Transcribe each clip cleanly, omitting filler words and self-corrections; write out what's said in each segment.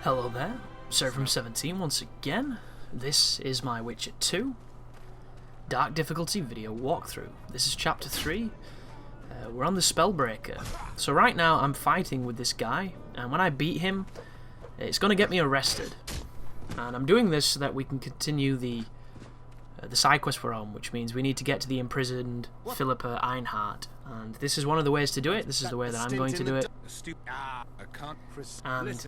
Hello there, From17 once again. This is my Witcher 2 Dark Difficulty video walkthrough. This is chapter 3. We're on the Spellbreaker. So right now I'm fighting with this guy, and when I beat him, it's going to get me arrested. And I'm doing this so that we can continue the side quest we're on, which means we need to get to the imprisoned Philippa Einhart. And this is one of the ways to do it. This is the way that I'm going to do it. And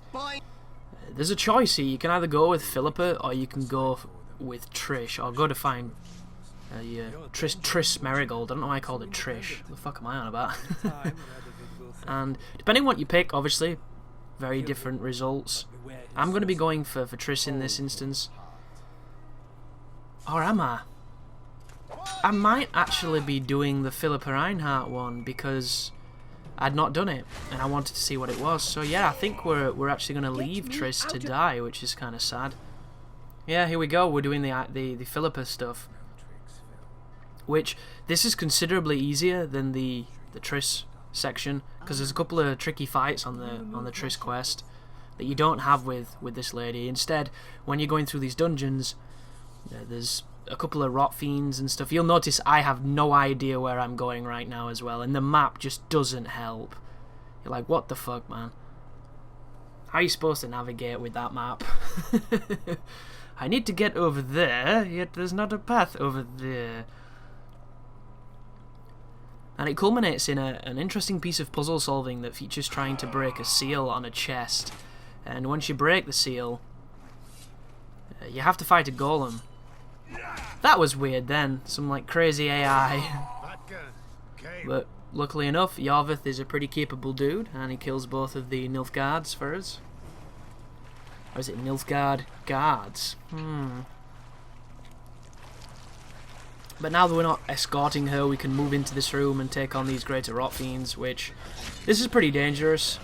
there's a choice here. You can either go with Philippa or you can go with Trish, or go to find Triss Merigold. I don't know why I called it Trish. What the fuck am I on about? And depending on what you pick, obviously, very different results. I'm going to be going for Triss in this instance. Or am I? I might actually be doing the Philippa Einhart one because I'd not done it and I wanted to see what it was. So yeah, I think we're actually going to leave Triss to die, which is kind of sad. Yeah, here we go. We're doing the Philippa stuff, which this is considerably easier than the Triss section because there's a couple of tricky fights on the Triss quest that you don't have with this lady. Instead, when you're going through these dungeons, there's a couple of rot fiends and stuff. You'll notice I have no idea where I'm going right now as well, and the map just doesn't help. You're like, what the fuck, man? How are you supposed to navigate with that map? I need to get over there, yet there's not a path over there. And it culminates in an interesting piece of puzzle solving that features trying to break a seal on a chest. And once you break the seal, you have to fight a golem. That was weird then, some like crazy AI. But luckily enough, Iorveth is a pretty capable dude, and he kills both of the Nilfgaards for us. Or is it Nilfgaard guards? But now that we're not escorting her, we can move into this room and take on these greater rot fiends, which this is pretty dangerous.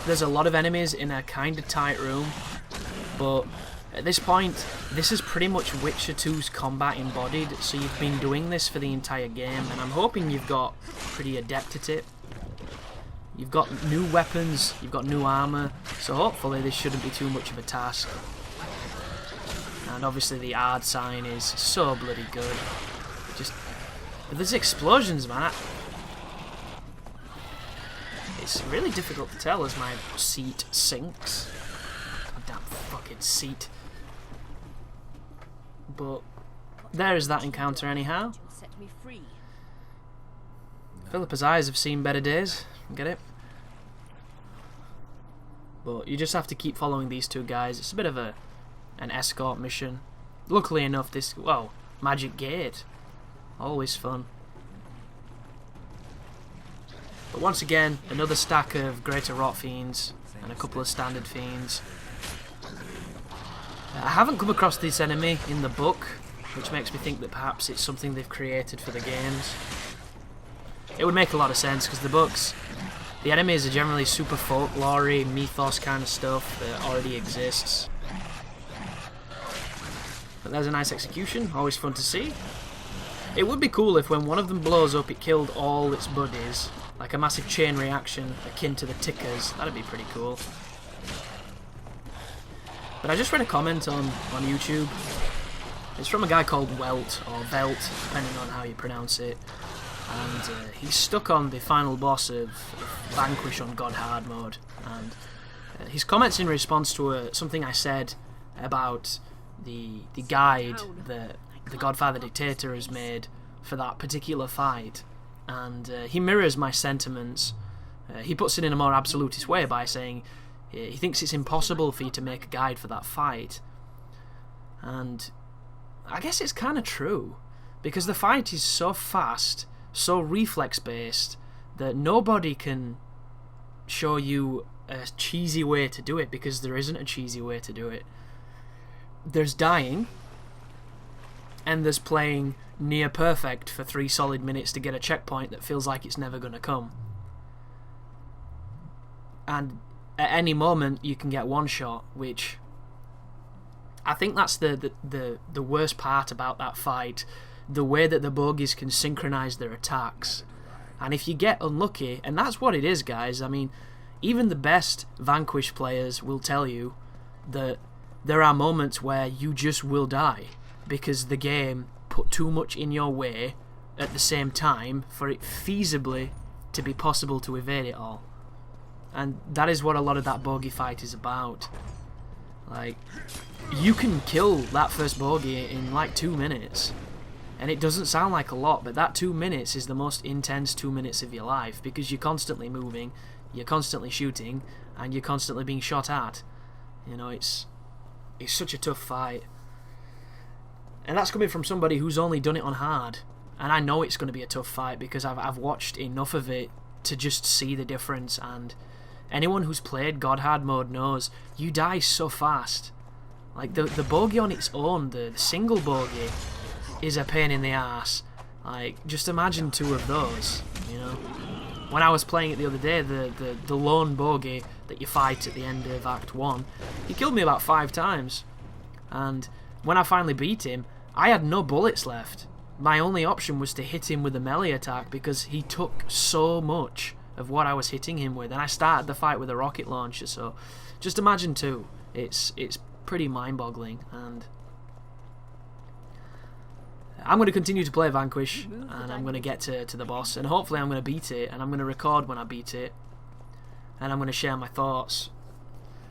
There's a lot of enemies in a kind of tight room, but at this point, this is pretty much Witcher 2's combat embodied, so you've been doing this for the entire game, and I'm hoping you've got pretty adept at it. You've got new weapons, you've got new armour, so hopefully this shouldn't be too much of a task. And obviously the Ard sign is so bloody good. Just, there's explosions, man. It's really difficult to tell as my seat sinks. Damn fucking seat. But there is that encounter anyhow. Philippa's eyes have seen better days. Get it? But you just have to keep following these two guys. It's a bit of an escort mission. Luckily enough, this magic gate, always fun. But once again, another stack of greater rot fiends and a couple of standard fiends. I haven't come across this enemy in the book, which makes me think that perhaps it's something they've created for the games. It would make a lot of sense because the books, the enemies are generally super folklore-y, mythos kind of stuff that already exists. But there's a nice execution, always fun to see. It would be cool if when one of them blows up it killed all its buddies, like a massive chain reaction akin to the tickers. That'd be pretty cool. But I just read a comment on YouTube. It's from a guy called Welt, or Velt, depending on how you pronounce it. And he's stuck on the final boss of Vanquish on God Hard mode. And his comments in response to something I said about the guide that the Godfather Dictator has made for that particular fight. And he mirrors my sentiments. He puts it in a more absolutist way by saying he thinks it's impossible for you to make a guide for that fight. And I guess it's kind of true, because the fight is so fast, so reflex based, that nobody can show you a cheesy way to do it, because there isn't a cheesy way to do it. There's dying, and there's playing near perfect for 3 solid minutes to get a checkpoint that feels like it's never going to come. And at any moment you can get one shot, which I think that's the worst part about that fight, the way that the bogies can synchronize their attacks. And if you get unlucky, and that's what it is, guys, I mean, even the best Vanquish players will tell you that there are moments where you just will die because the game put too much in your way at the same time for it feasibly to be possible to evade it all. And that is what a lot of that bogey fight is about. Like, you can kill that first bogey in like 2 minutes, and it doesn't sound like a lot, but that 2 minutes is the most intense 2 minutes of your life because you're constantly moving, you're constantly shooting, and you're constantly being shot at. You know, it's such a tough fight. And that's coming from somebody who's only done it on hard. And I know it's going to be a tough fight because I've watched enough of it to just see the difference. And anyone who's played God Hard mode knows you die so fast. Like, the bogey on its own, the single bogey, is a pain in the ass. Like, just imagine 2 of those, you know. When I was playing it the other day, the lone bogey that you fight at the end of Act 1, he killed me about 5 times. And when I finally beat him, I had no bullets left. My only option was to hit him with a melee attack because he took so much of what I was hitting him with. And I started the fight with a rocket launcher, so just imagine 2. It's pretty mind-boggling. And I'm going to continue to play Vanquish, and I'm going to get to the boss, and hopefully I'm going to beat it, and I'm going to record when I beat it, and I'm going to share my thoughts.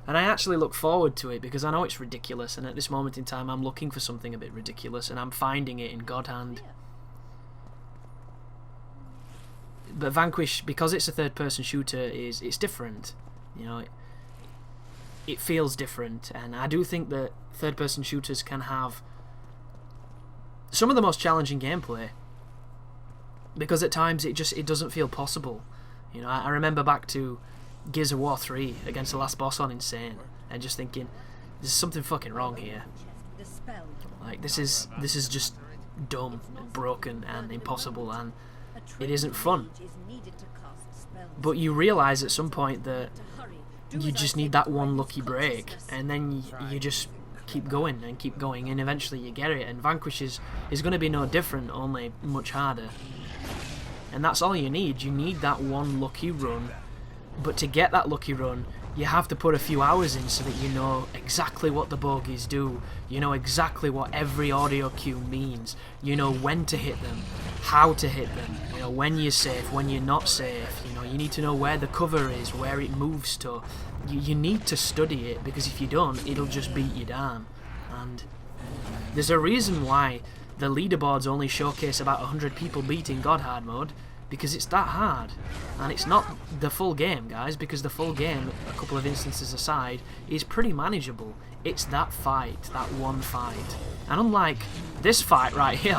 And I actually look forward to it because I know it's ridiculous, and at this moment in time I'm looking for something a bit ridiculous, and I'm finding it in God Hand. But Vanquish, because it's a third-person shooter, it's different. You know, it feels different, and I do think that third-person shooters can have some of the most challenging gameplay because at times it doesn't feel possible. You know, I remember back to Gears of War 3 against the last boss on Insane and just thinking, there's something fucking wrong here. Like, this is just dumb and broken and impossible, and it isn't fun. But you realise at some point that you just need that one lucky break, and then you just keep going and keep going, and eventually you get it. And Vanquish is going to be no different, only much harder. And that's all you need. You need that one lucky run. But to get that lucky run, you have to put a few hours in so that you know exactly what the bogeys do. You know exactly what every audio cue means. You know when to hit them, how to hit them. You know when you're safe, when you're not safe. You know, you need to know where the cover is, where it moves to. You need to study it, because if you don't, it'll just beat you down. And there's a reason why the leaderboards only showcase about 100 people beating God Hard mode, because it's that hard. And it's not the full game, guys, because the full game, a couple of instances aside, is pretty manageable. It's that fight, that one fight. And unlike this fight right here,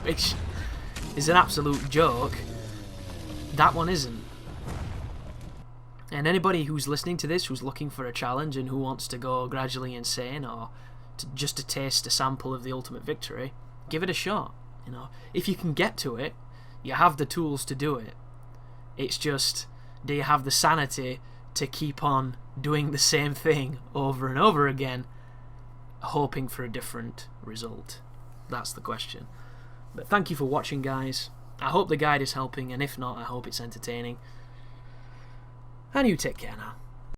which is an absolute joke, that one isn't. And anybody who's listening to this, who's looking for a challenge and who wants to go gradually insane, or just to taste a sample of the ultimate victory, give it a shot. You know, if you can get to it, you have the tools to do it. It's just, do you have the sanity to keep on doing the same thing over and over again, hoping for a different result? That's the question. But thank you for watching, guys. I hope the guide is helping, and if not, I hope it's entertaining. And you take care now.